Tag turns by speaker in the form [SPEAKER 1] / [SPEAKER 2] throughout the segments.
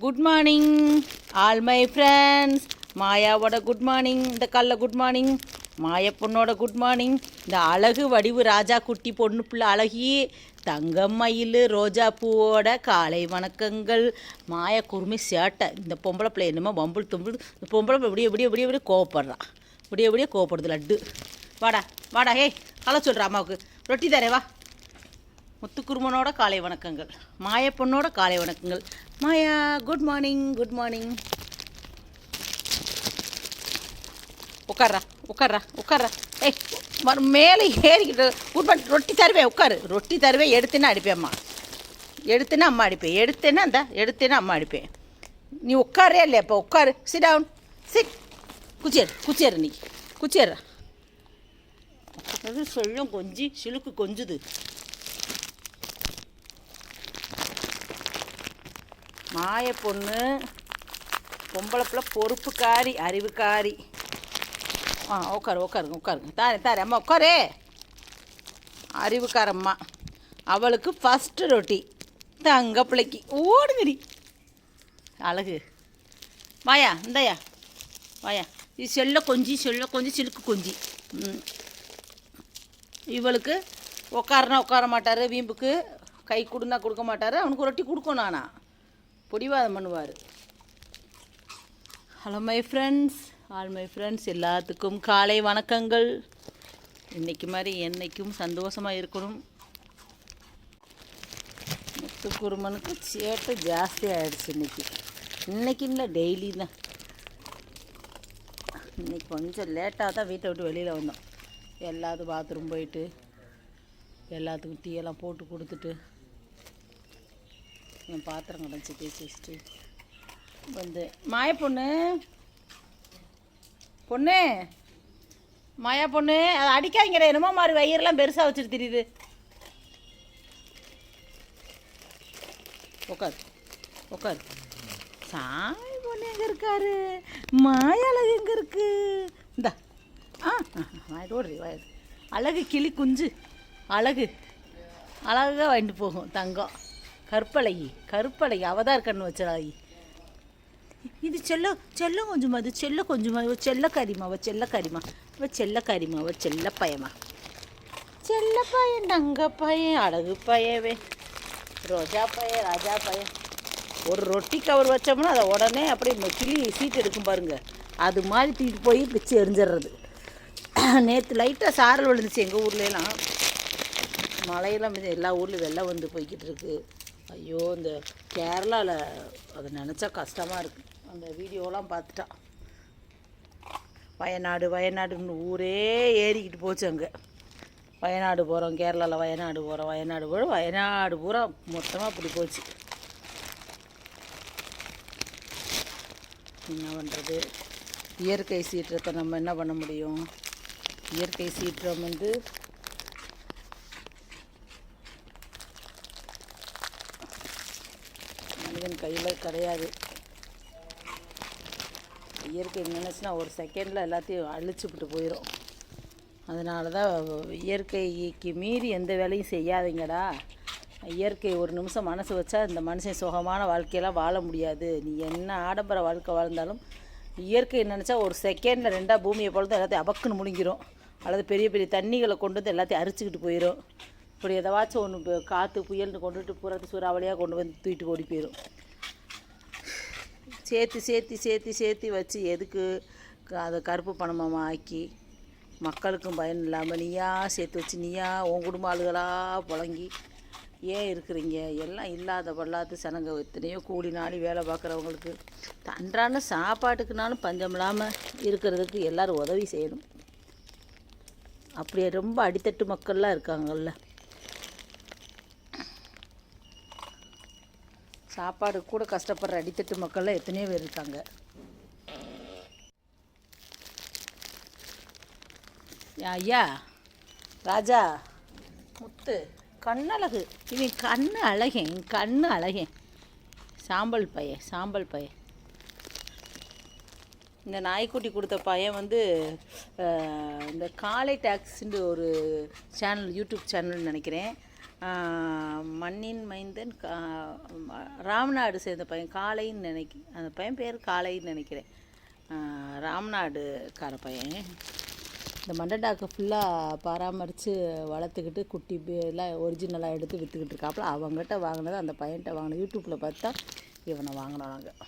[SPEAKER 1] Good morning all my friends. மாயாவோட good morning, இந்த கல்ல குட் மார்னிங், மாய பொண்ணோட குட் மார்னிங், இந்த அழகு வடிவு ராஜா குட்டி பொண்ணு பிள்ளை அழகி தங்கம் மயில் ரோஜா பூவோட காலை வணக்கங்கள். மாய குருமி சேட்டை. இந்த பொம்பளை பிள்ளை என்னமோ வம்புள் தும்புள். இந்த பொம்பளை பிள்ளை விடிய கோவப்படுறான். விடிய கோவப்படுது லட்டு. வாடா வாடா, ஹே கலை சொல்கிறா அம்மாவுக்கு ரொட்டி தரே வா. முத்துக்குருமனோட காலை வணக்கங்கள், மாய பொண்ணோட காலை வணக்கங்கள். மாயா குட் மார்னிங் குட் மார்னிங். உட்கார்றா. ஏய் மேலே ஏறிக்கிட்டு குட் மார்னிங். ரொட்டி தருவேன், உட்காரு. ரொட்டி தருவேன், எடுத்தேன்னா அடிப்பேம்மா. எடுத்தேன்னா அம்மா அடிப்பேன். எடுத்தேன்னா அம்மா அடிப்பேன். நீ உட்காரே இல்லையா? இப்போ உட்காரு. Sit down, chit. குச்சியேறு நீ குச்சியேறா. சொல்லும் கொஞ்சி சிலுக்கு கொஞ்சுது. மாய பொண்ணு பொம்பளை பிள்ளை பொறுப்புக்காரி அறிவுக்காரி. உட்காருங்க. தாரே அம்மா உட்காரே. அறிவுக்காரம்மா. அவளுக்கு ஃபஸ்ட்டு ரொட்டி. தங்க பிள்ளைக்கு ஓடுங்கடி அழகு. வாயா இந்தாயா வாயா. இது செல்ல கொஞ்சி சிலுக்கு கொஞ்சி. இவளுக்கு உட்கார மாட்டார். வீம்புக்கு கை கொடுந்தா கொடுக்க மாட்டார். அவனுக்கு ரொட்டி கொடுக்கணும். நானா பொடிவாதம் பண்ணுவார். Hello my friends, all my friends, எல்லாத்துக்கும் காலை வணக்கங்கள். இன்றைக்கி மாதிரி என்றைக்கும் சந்தோஷமாக இருக்கணும். முத்துக்குருமனுக்கு சேட்டை ஜாஸ்தி ஆகிடுச்சு இன்னைக்கு இல்லை, டெய்லி தான். இன்றைக்கி கொஞ்சம் லேட்டாக தான் வீட்டை விட்டு வெளியில் வந்தோம். எல்லாத்துக்கும் பாத்ரூம் போயிட்டு எல்லாத்துக்கும் டீயெல்லாம் போட்டு கொடுத்துட்டு என் பாத்திரம் கிடச்சி தேய்ச்சி வச்சுட்டு வந்து மாயா பொண்ணு அதை அடிக்காங்கிற என்னமோ மாதிரி வயிறெல்லாம் பெருசாக வச்சுட்டு தெரியுது. உட்காரு. சாமி பொண்ணு எங்கே இருக்காரு? மாயழகு எங்கே இருக்கு? இந்தா ஓடுறி வயது. அழகு கிளி குஞ்சு அழகாக வாங்கிட்டு போகும் தங்கம். கருப்பழகி அவள் தான் இருக்கன்னு வச்சழகி. இது செல்லம் கொஞ்சமா, இது செல்லக்காரிமா. அவள் செல்லப்பையன், தங்க பையன், அழகு பையவே, ராஜா பையன். ஒரு ரொட்டி கவர் வச்சோம்னா அதை உடனே அப்படியே கிளி சீட்டு எடுக்கும் பாருங்க. அது மாதிரி தூக்கிட்டு போய் பிச்சு எரிஞ்சிடுறது. நேற்று லைட்டாக சாரல் விழுந்துச்சு எங்கள் ஊர்லலாம். மழையெல்லாம் எல்லா ஊர்லேயும் வெள்ளம் வந்து போய்கிட்டு இருக்கு. ஐயோ, இந்த கேரளாவில் அதை நினச்சா கஷ்டமாக இருக்குது. அந்த வீடியோலாம் பார்த்துட்டா வயநாடுன்னு ஊரே ஏறிக்கிட்டு போச்சு. அங்கே வயநாடு போகிறோம், கேரளாவில் வயநாடு பூரா மொத்தமாக அப்படி போச்சு. என்ன பண்ணுறது? இயற்கை சீற்றத்தை நம்ம என்ன பண்ண முடியும்? இயற்கை சீற்றம் மனிதன் கையில் கிடையாது. இயற்கை நினச்சுன்னா ஒரு செகண்டில் எல்லாத்தையும் அழிச்சுக்கிட்டு போயிடும். அதனால தான் இயற்கைக்கு மீறி எந்த வேலையும் செய்யாதீங்கடா. இயற்கை ஒரு நிமிஷம் மனசு வச்சா இந்த மனுஷன் சுகமான வாழ்க்கையெல்லாம் வாழ முடியாது. நீ என்ன ஆடம்பர வாழ்க்கை வாழ்ந்தாலும் இயற்கை நினச்சா ஒரு செகண்டில் ரெண்டாக பூமியை பொழுது எல்லாத்தையும் அபக்குன்னு முழுங்கிடும். அல்லது பெரிய பெரிய தண்ணிகளை கொண்டு வந்து எல்லாத்தையும் அரிச்சுக்கிட்டு போயிடும். இப்படி எதாச்சும் ஒன்று காற்று புயல்னு கொண்டுட்டு பூராத்து சூறாவளியாக கொண்டு வந்து தூக்கிட்டு ஓடி போயிடும். சேர்த்து வச்சு எதுக்கு அதை கருப்பு பணமாக ஆக்கி மக்களுக்கும் பயன் இல்லாமல் நீயா சேர்த்து வச்சு நீயா உன் குடும்ப ஆளுகளாக புழங்கி ஏன் இருக்கிறீங்க? எல்லாம் இல்லாத பல்லாத்து சனங்க எத்தனையோ கூலி நாடி வேலை பார்க்குறவங்களுக்கு அன்றான சாப்பாட்டுக்குனாலும் பஞ்சம் இல்லாமல் இருக்கிறதுக்கு எல்லோரும் உதவி செய்யணும். அப்படியே ரொம்ப அடித்தட்டு மக்கள்லாம் இருக்காங்கல்ல, சாப்பாடு கூட கஷ்டப்படுற அடித்தட்டு மக்கள்லாம் எத்தனையோ பேர் இருக்காங்க. ஐயா ராஜா முத்து கண்ணழகு. இவன் கண்ணு அழகேன். சாம்பல் பையன். இந்த நாய்க்குட்டி கொடுத்த பையன் இந்த காலை டாக்ஸின்னு ஒரு சேனல், யூடியூப் சேனல்னு நினைக்கிறேன். மண்ணின் மைந்தன் ராம்நாடு சேர்ந்த பையன் காளைன்னு அந்த பையன் பேர் காளைன்னு நினைக்கிறேன். ராம்நாடுக்கார பையன். இந்த மண்டடாக்கை ஃபுல்லாக பராமரித்து வளர்த்துக்கிட்டு குட்டி எல்லாம் ஒரிஜினலாக எடுத்து விற்றுக்கிட்டு இருக்காப்புல. அவங்ககிட்ட வாங்கினது அந்த பையன்கிட்ட வாங்கினது. யூடியூப்பில் பார்த்தா இவனை வாங்கினோம் நாங்கள்.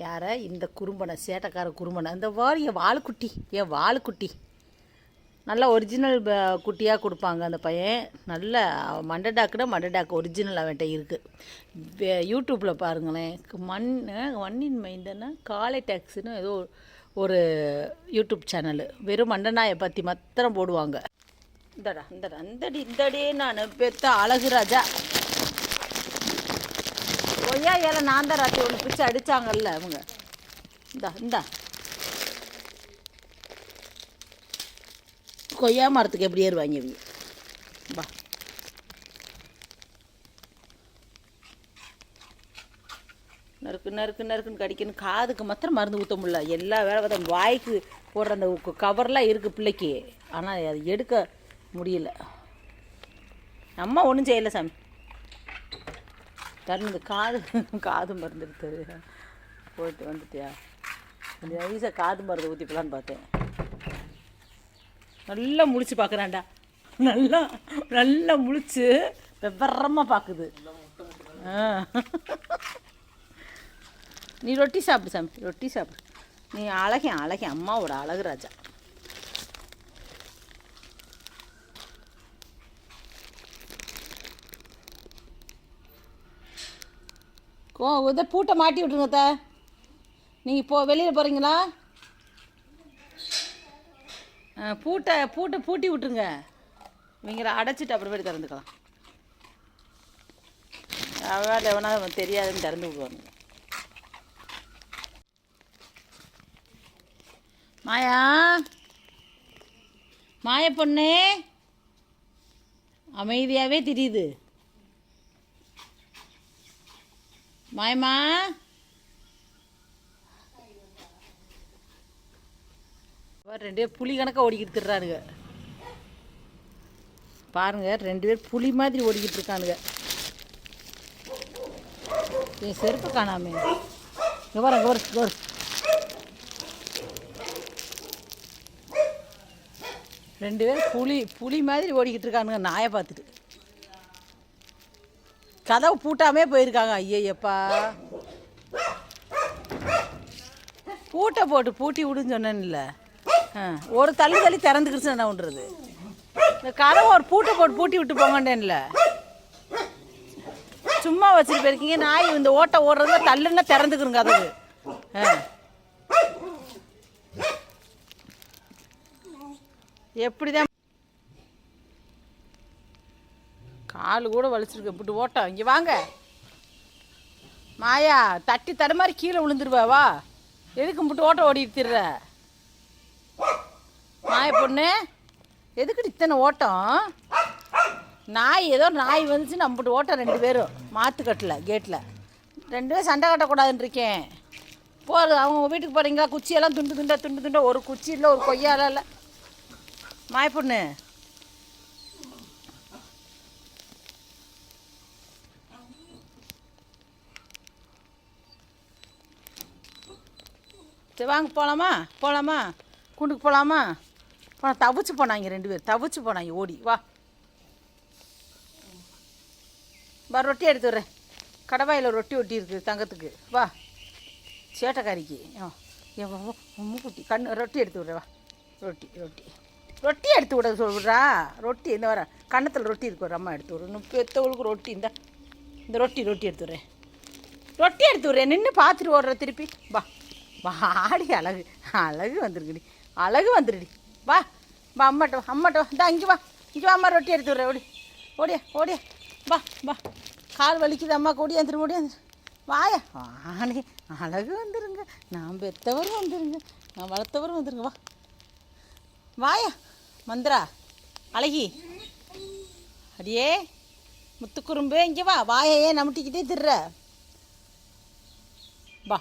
[SPEAKER 1] யாரை? இந்த குறும்பனை, சேட்டைக்கார குறும்பனை. இந்த என் வாளுக்குட்டி, என் வாளுக்குட்டி நல்லா ஒரிஜினல் குட்டியாக கொடுப்பாங்க அந்த பையன். நல்ல மண்டடாக்கு ஒரிஜினல் அவன்கிட்ட இருக்குது. யூடியூப்பில் பாருங்களேன். மண்ணின் மைந்தன்னா காளை டேக்ஸுன்னு ஏதோ ஒரு யூடியூப் சேனலு. வெறும் மண்டநாயை பற்றி மாத்திரம் போடுவாங்க. இந்தடியே நான் பெத்த அழகு ராஜா. கொய்யா ஏல நான் தான் ராத்திரி ஒன்று பிடிச்சி அடித்தாங்கல்ல அவங்க. இந்தா கொய்யா மரத்துக்கு எப்படி ஏறுவாங்க இவங்க. பா நறுக்குன்னு கடிக்கணும். காதுக்கு மாத்திரம் மருந்து ஊற்ற முடியல. எல்லா வேலை வாய்க்கு போடுற அந்த கவர்லாம் இருக்குது பிள்ளைக்கு. ஆனால் அது எடுக்க முடியல. அம்மா ஒன்றும் செய்யலை சாமி. தருணது காது மருந்து எடுத்து போயிட்டு வந்துட்டியா? கொஞ்சம் நைஸாக காது மருந்து ஊற்றிக்கலான்னு பார்த்தேன். நல்லா முழிச்சு பார்க்குறான்டா. நல்லா முழிச்சு வெவ்வரமாக பார்க்குது. நீ ரொட்டி சாப்பிடு சாமி, ரொட்டி சாப்பிடு. நீ அழகேன் அம்மாவோட அழகு ராஜா. இதை பூட்டை மாட்டி விட்ருங்க. நீங்கள் வெளியில் போகிறீங்களா? பூட்டை பூட்டி விட்ருங்க. இவங்களை அடைச்சிட்டு அப்புறமேட்டு திறந்துக்கலாம். அவள் எவனா தெரியாதுன்னு திறந்து விடுவாங்க. மாயா பொண்ணு அமைதியாகவே தெரியுது. மாயம்மா ரெண்டு பேர் புலி கணக்காக ஓடிக்கிட்டு திடுறானுங்க பாருங்க. ரெண்டு பேர் புலி மாதிரி ஓடிக்கிட்டு இருக்கானுங்க. என் செருப்பு காணாமே. இங்கே வர ரெண்டு பேர் புலி மாதிரி ஓடிக்கிட்டு இருக்கானுங்க நாயை பார்த்துட்டு. கதவு பூட்டாமே போயிருக்காங்க. ஐயப்பா, பூட்டை போட்டு பூட்டி விடுன்னு சொன்னேன்ல. ஒரு தள்ளி திறந்துக்கிடுச்சு. என்ன பண்ணுறது? இந்த கதவை ஒரு பூட்டை போட்டு பூட்டி விட்டு போங்கண்டேன்ல. சும்மா வச்சுட்டு போயிருக்கீங்க. நாய் இந்த ஓட்டை ஓடுறதுல தள்ளுன்னா திறந்துக்கிறோங்க கதவு. எப்படிதான் காலு கூட வலிச்சிருக்கு. இப்படி ஓட்டம். இங்கே வாங்க மாயா. தட்டி தடுமாறி கீழே விழுந்துருவா. எதுக்கு முட்டு ஓட்டம் ஓடிட்டுற மாய பொண்ணு? எதுக்கு இத்தனை ஓட்டம்? ஏதோ நாய் வந்துச்சு. நம்மட்டு ஓட்டம். ரெண்டு பேரும் மாத்துக்கட்டில் கேட்டில் ரெண்டு பேரும் சண்டை கட்டக்கூடாதுன்னு இருக்கேன். போகிறது அவங்க வீட்டுக்கு போகிறீங்களா? குச்சியெல்லாம் துண்டு துண்டா. ஒரு குச்சி இல்லை, ஒரு கொய்யாலாம் இல்லை. மாய பொண்ணு சரி வாங்க போகலாமா? கூண்டுக்கு போகலாமா? தவிச்சு போனாங்க ரெண்டு பேர். தவிச்சு போனாங்க ஓடி. வா ரொட்டி எடுத்து விட்றேன். கடவாயில் ரொட்டி ஒட்டி இருக்குது தங்கத்துக்கு. வா சேட்டைக்காரிக்கு மூக்குட்டி ரொட்டி எடுத்து விட்றேன். வா ரொட்டி எடுத்து விட சொல்கிறா. ரொட்டி இந்த வர கன்னத்தில் ரொட்டி இருக்கு. ஒரு அம்மா எடுத்து விட்றேன். பெத்தவளுக்கு ரொட்டி இந்த ரொட்டி எடுத்து விட்றேன். நின்று பார்த்துட்டு ஓடுற திருப்பி. வா வாடி. அழகு வந்துருடி. வா அம்மாட்ட வா. இங்கே வா அம்மா ரொட்டி எடுத்து விட்றேன். ஓடியா. வா கால் வலிக்குது அம்மாவுக்கு. ஓடியாந்துரு. வாயா வாணி. அழகு வந்துருங்க. நான் பெத்தவரும் வந்துருங்க. நான் வளர்த்தவரும் வந்துருங்க. வாயா மந்திரா அழகி. அடியே முத்துக்குறும்பு இங்கே வா. வாயையே நமுட்டிக்கிட்டே திடுற. வா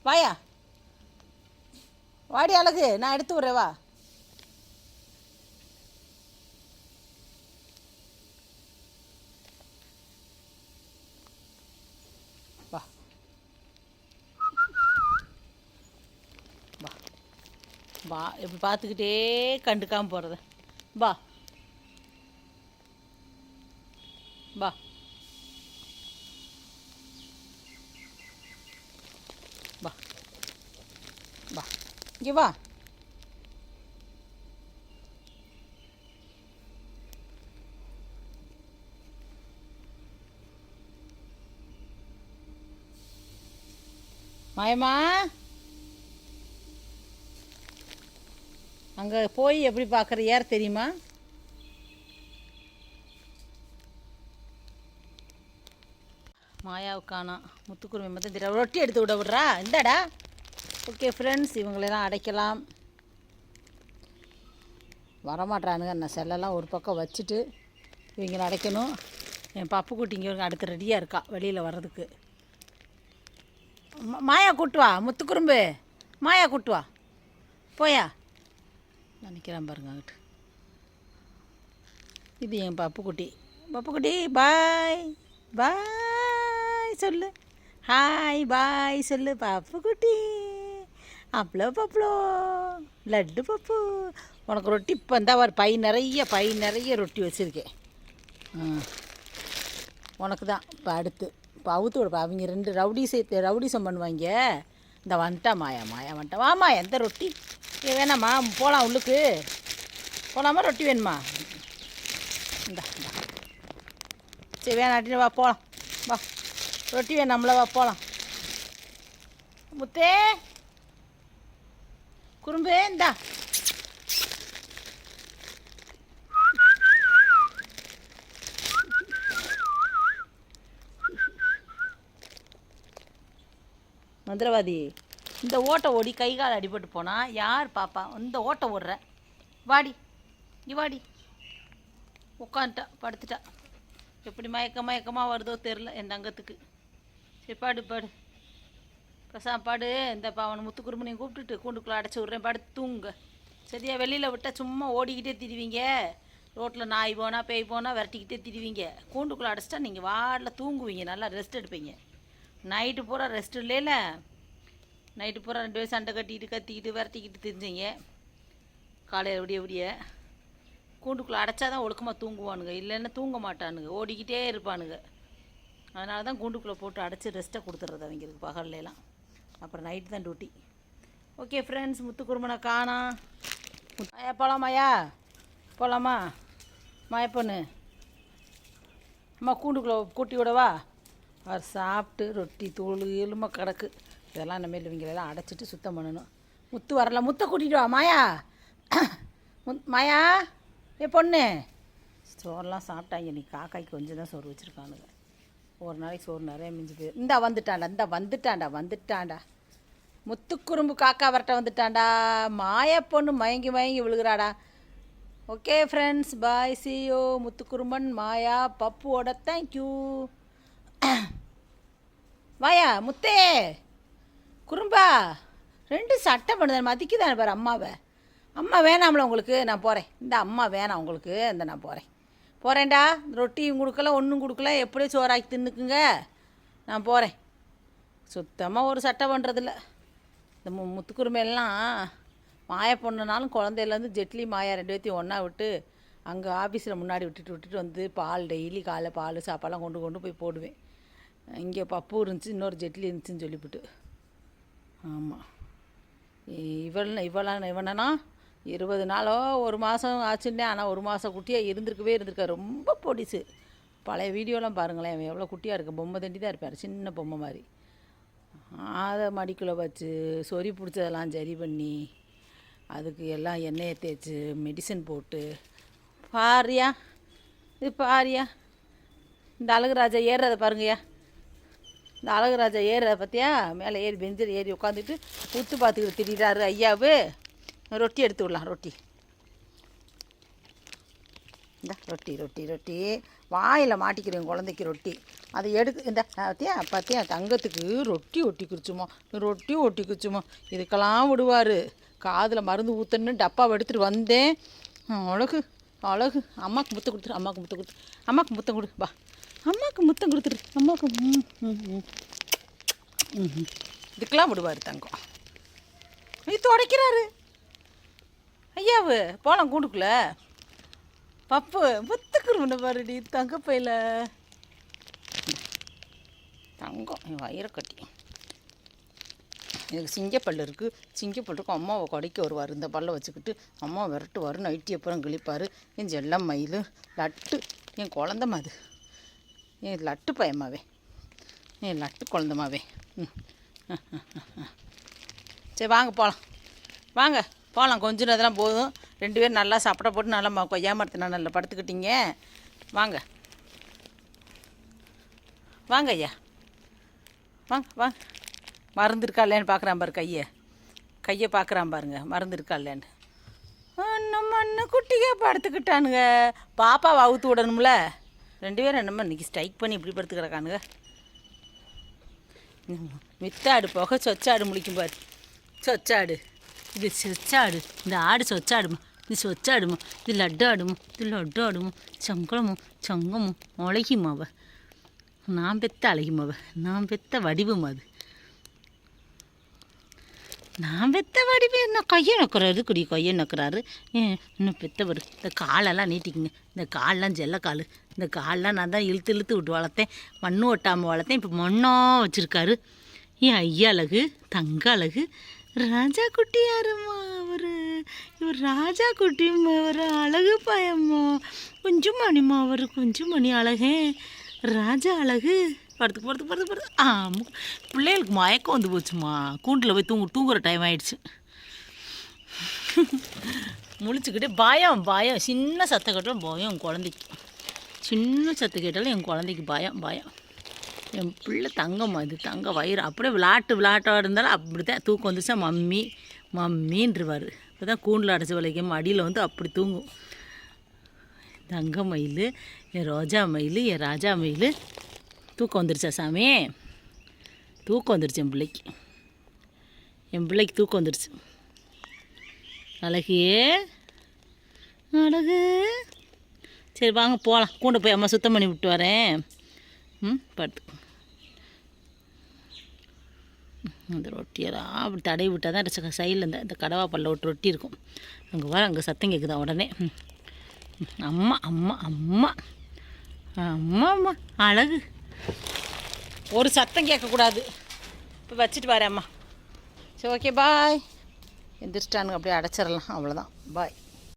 [SPEAKER 1] வாயா. வாடி அழகு, நான் எடுத்து விட்றேன் வா. வா வா வா, இப்படி பார்த்துக்கிட்டே கண்டுக்காமல் போகிறது. வா வா வா வா, இங்கே வா. மாயம்மா, அங்கே போய் எப்படி பார்க்குற யார் தெரியுமா? மாயாவுக்கானா முத்துக்குருமை மட்டும் தெரியும். ரொட்டி எடுத்து விடுறா இந்தாடா. ஓகே ஃப்ரெண்ட்ஸ், இவங்களெல்லாம் அடைக்கலாம். வரமாட்டானுங்க. நான் செல்லெல்லாம் ஒரு பக்கம் வச்சுட்டு இவங்களை அடைக்கணும். என் பப்பு குட்டி இங்கே அடுத்து ரெடியாக இருக்கா வெளியில் வர்றதுக்கு. மாயா கூட்டுவா, முத்துக்குரும்பு மாயா கூட்டுவா. போயா நினைக்கிறேன் பாருங்க அங்கிட்டு. இது என் பப்புக்குட்டி. பப்புக்குட்டி பாய் பாய் சொல்லு. ஹாய் பாய் சொல்லு பப்புக்குட்டி. அவ்வளோ பப்ளோ லட்டு பப்பு. உனக்கு ரொட்டி இப்போ இருந்தால் ஒரு பை நிறைய ரொட்டி வச்சுருக்கேன். உனக்கு தான் இப்போ அடுத்து. இப்போ அவுத்து விடுப்பா. அவங்க 2 ரவுடிசம் பண்ணுவாங்க. இந்த வந்துட்டா மாயா வந்துட்டா. வாமா, எந்த ரொட்டி வேணாம்மா? போகலாம் உள்ளுக்கு போகலாமா? ரொட்டி வேணுமா? இந்தா சரி, வேணாட்டின்னு வா போகலாம். வா, ரொட்டி வேணாம்ல, வா போகலாம். முத்தே குறும்பே இந்தா. மந்திரவாதி, இந்த ஓட்டை ஓடி கை கால் அடிபட்டு போனால் யார் பாப்பா? இந்த ஓட்டை ஓடுற வாடி, நீ வாடி. உட்காந்துட்டா, படுத்துட்டா. எப்படி மயக்கமாக வருதோ தெரில என் தங்கத்துக்கு. சரி பாடு பாடு. இந்த அவனை முத்துக்குரும்பு கூப்பிட்டுட்டு கூண்டுக்குள்ளே அடைச்சி விட்றேன். படுத்து தூங்க சரியா? வெளியில் விட்டால் சும்மா ஓடிக்கிட்டே திரிவீங்க. ரோட்டில் நாய் போனால் பேய் போனால் விரட்டிக்கிட்டே திரிவீங்க. கூண்டுக்குள்ளே அடைச்சிட்டா நீங்கள் வாடில் தூங்குவீங்க, நல்லா ரெஸ்ட் எடுப்பீங்க. நைட்டு பூரா ரெஸ்ட் இல்லைல்ல. நைட்டு பூரா 2 பேரும் சண்டை கத்திக்கிட்டு விரட்டிக்கிட்டு தெரிஞ்சிங்க. காலையில் விடிய கூண்டுக்குள்ளே அடைச்சாதான் ஒழுக்கமாக தூங்குவானுங்க, இல்லைன்னா தூங்க மாட்டானுங்க, ஓடிக்கிட்டே இருப்பானுங்க. அதனால தான் கூண்டுக்குள்ளே போட்டு அடைச்சி ரெஸ்ட்டை கொடுத்துட்றது அவங்களுக்கு பகல்லாம். அப்புறம் நைட்டு தான் டியூட்டி. ஓகே ஃப்ரெண்ட்ஸ், முத்துக்குருமனை காணா. மாயா போகலாமாயா? போகலாமா மாயா பொண்ணு? அம்மா கூண்டுக்குள்ளே கூட்டி விடவா? அவர் சாப்பிட்டு ரொட்டி தூள் எலும்ப கிடக்கு. இதெல்லாம் இனிமேல் இவங்களெல்லாம் அடைச்சிட்டு சுத்தம் பண்ணணும். முத்து வரல, முத்தை கூட்டிகிட்டு வா மாயா. மாயா பொண்ணு, சோறுலாம் சாப்பிட்டாங்க. நீ காக்காய்க்கு கொஞ்சம் தான் சோறு வச்சுருக்கானுங்க. ஒரு நாளைக்கு சோறு நிறைய மிஞ்சி போய். இந்தா வந்துட்டான்டா. முத்துக்குறும்பு காக்கா வரட்ட வந்துட்டான்டா. மாயா பொண்ணு மயங்கி விழுகிறாடா. Okay friends, bye, see you. Muthukurumban, Maya, பப்புவோட தேங்க்யூ. வாயா முத்தே குறும்பா. 2 சட்டை பண்ணுது, மதிக்குதானே பாரு அம்மாவை. அம்மா வேணாம்ல உங்களுக்கு? நான் போகிறேன். இந்த அம்மா வேணாம் உங்களுக்கு, இந்த நான் போகிறேன்டா. ரொட்டியும் கொடுக்கல, ஒன்றும் கொடுக்கல, எப்படியோ சோறாக்கி தின்னுக்குங்க. நான் போகிறேன். சுத்தமாக ஒரு சட்டை பண்ணுறதில்ல இந்த முத்துக்குருமையெல்லாம். மாயா பொண்ணுனாலும் குழந்தையிலேருந்து ஜெட்லி மாயா 2 பேர்த்தையும் ஒன்றா விட்டு அங்கே ஆஃபீஸில் முன்னாடி விட்டுட்டு வந்து பால் டெய்லி காலைல பால் சாப்பாடெல்லாம் கொண்டு போய் போடுவேன். இங்கே பப்பு இருந்துச்சு, இன்னொரு ஜெட்லி இருந்துச்சுன்னு சொல்லிவிட்டு. ஆமாம், இவனா 20 நாளோ 1 மாதம் ஆச்சுன்னே. ஆனால் 1 மாதம் குட்டியாக இருந்திருக்கா. ரொம்ப பொடிசு. பழைய வீடியோலாம் பாருங்களேன், அவன் எவ்வளோ குட்டியாக இருக்க. பொம்மை தண்டி தான் இருப்பார், சின்ன பொம்மை மாதிரி. அதை மடிக்குள்ளே வச்சு சொறி பிடிச்சதெல்லாம் சரி பண்ணி அதுக்கு எல்லாம் எண்ணெயை தேய்ச்சி மெடிசன் போட்டு பாரியா. இந்த அழகுராஜா ஏறுறதை பாருங்கய்யா. இந்த அழகுராஜா ஏறுறதை பார்த்தியா? மேலே ஏறி பெஞ்சில் ஏறி உட்காந்துட்டு உத்து பார்த்துக்கிட்டு திரிகிறாரு ஐயாவு. ரொட்டி எடுத்து விடலாம். இந்த ரொட்டி வாயில் மாட்டிக்கிறேன் குழந்தைக்கு ரொட்டி. அதை எடுத்து இந்த பார்த்தியா தங்கத்துக்கு ரொட்டி ஒட்டிக்கிச்சுமோ இதுக்கெல்லாம் விடுவார். காதில் மருந்து ஊற்றணுன்னு டப்பாவை எடுத்துகிட்டு வந்தேன். அழகு அழகு. அம்மாவுக்கு முத்தம் கொடுத்துரு, அம்மாவுக்கு முத்தம் கொடுத்துரு, அம்மாவுக்கு முத்தம் கொடு. வா, அம்மாவுக்கு முத்தம் கொடுத்துரு, அம்மாவுக்கு. இதுக்கெல்லாம் விடுவார் தங்கம். இது துடைக்கிறாரு ஐயாவு. போகலாம் கூண்டுக்குள்ள. பப்பு முத்துக்குருவனை பாருடி தங்கப்பையில். தங்கம் என் வயிறை கட்டி. எனக்கு சிங்கப்பல் இருக்குது. சிங்கப்பல் இருக்கும். அம்மாவை கொடைக்க வருவார் இந்த பல்லை வச்சுக்கிட்டு. அம்மா விரட்டுவார். நைட்டி அப்புறம் கிழிப்பார். என் செல்லம் மயில் லட்டு. என் குழந்தம்மா அது. என் லட்டு பயமாவே. என் லட்டு குழந்தமாவே. சரி வாங்க போகலாம். வாங்க போகலாம். கொஞ்சம் நேரம் போதும். 2 பேரும் நல்லா சாப்பிட போட்டு நல்லா கொய்யா மரத்தினா நல்லா படுத்துக்கிட்டீங்க. வாங்க வாங்க ஐயா, வாங்க வாங்க. மருந்து இருக்கா இல்லைன்னு பார்க்குறான் பாரு. கையை பார்க்குறான் பாருங்க. மருந்து இருக்கா இல்லைன்னு. நம்ம அண்ணன் குட்டிக்கே படுத்துக்கிட்டானுங்க. பாப்பாவை அவுத்து விடணும்ல. 2 பேரும் என்னம்மா இன்றைக்கி ஸ்ட்ரைக் பண்ணி இப்படி படுத்து கிடக்கானுங்க. மித்தாடு போக சொச்சாடு முழிக்கும் பாரு. சொச்சாடு. இது சொச்சாடு. இந்த ஆடு சொச்சாடுமா. இது சொச்சாடுமா. இது லட்டு ஆடுமா. இது லட்டு ஆடுமா. சங்கலமும் சங்கமும் அழகிமாவ. நான் பெத்த அழகிமாவ. நான் பெத்த வடிவம் அது. நான் பெத்த வடிவு. என்ன கையை நக்குறாரு குடி. கையை நக்குறாரு. இன்னும் பெத்தவர். இந்த காலெல்லாம் நீட்டிக்குங்க. இந்த காலெலாம் ஜெல்லக்கால். இந்த காலெலாம் நான் தான் இழுத்து விட்டு வளர்த்தேன். மண்ணு ஒட்டாமல் வளர்த்தேன். இப்போ மண்ணாக வச்சுருக்காரு. என் ஐயா அழகு. தங்க அழகு. ராஜா குட்டி யாரும்மா அவர்? இவர் ராஜா குட்டிம்மா. அவர் அழகு பயம்மா. கொஞ்சம் மணிம்மா. அவர் கொஞ்சம் மணி அழகே. ராஜா அழகு. படுத்து. பிள்ளைகளுக்கு மயக்கம் வந்து போச்சுமா. கூண்டில் போய் தூங்குற டைம் ஆயிடுச்சு. முழிச்சுக்கிட்டே பயம். சின்ன சத்தம் கேட்டாலும் பயம் என் குழந்தைக்கு. சின்ன சத்தம் கேட்டாலும் என் குழந்தைக்கு பயம். என் பிள்ளை தங்கம் அது. தங்க வயிறு அப்படியே விளாட்டாக இருந்தாலும் அப்படி தான் தூக்கம் வந்துச்சா மம்மின்றுவார். இப்போ தான் கூண்டில் அடைச்சி வளைக்காம அடியில் வந்து அப்படி தூங்கும். தங்க மயில், என் ரோஜா மயில், என் ராஜா மயில். தூக்கம் வந்துருச்சா சாமி? தூக்கம் வந்துருச்சு என் பிள்ளைக்கு தூக்கம் வந்துருச்சு. அழகே அழகு. சரி வாங்க போகலாம். கூண்டை போய் அம்மா சுத்தம் பண்ணி விட்டு வரேன். படுத்து. இந்த ரொட்டியெல்லாம் அப்படி தடவி விட்டால் தான் சைடில் இந்த கடவா பல்ல விட்டு ரொட்டி இருக்கும். அங்கே சத்தம் கேட்குதான் உடனே. அம்மா அழகு. ஒரு சத்தம் கேட்கக்கூடாது. இப்போ வச்சுட்டு வரேன் அம்மா. சரி ஓகே பாய். எந்திரிச்சிட்டானுங்க. அப்படியே அடைச்சிடலாம். அவ்வளோதான். பாய்.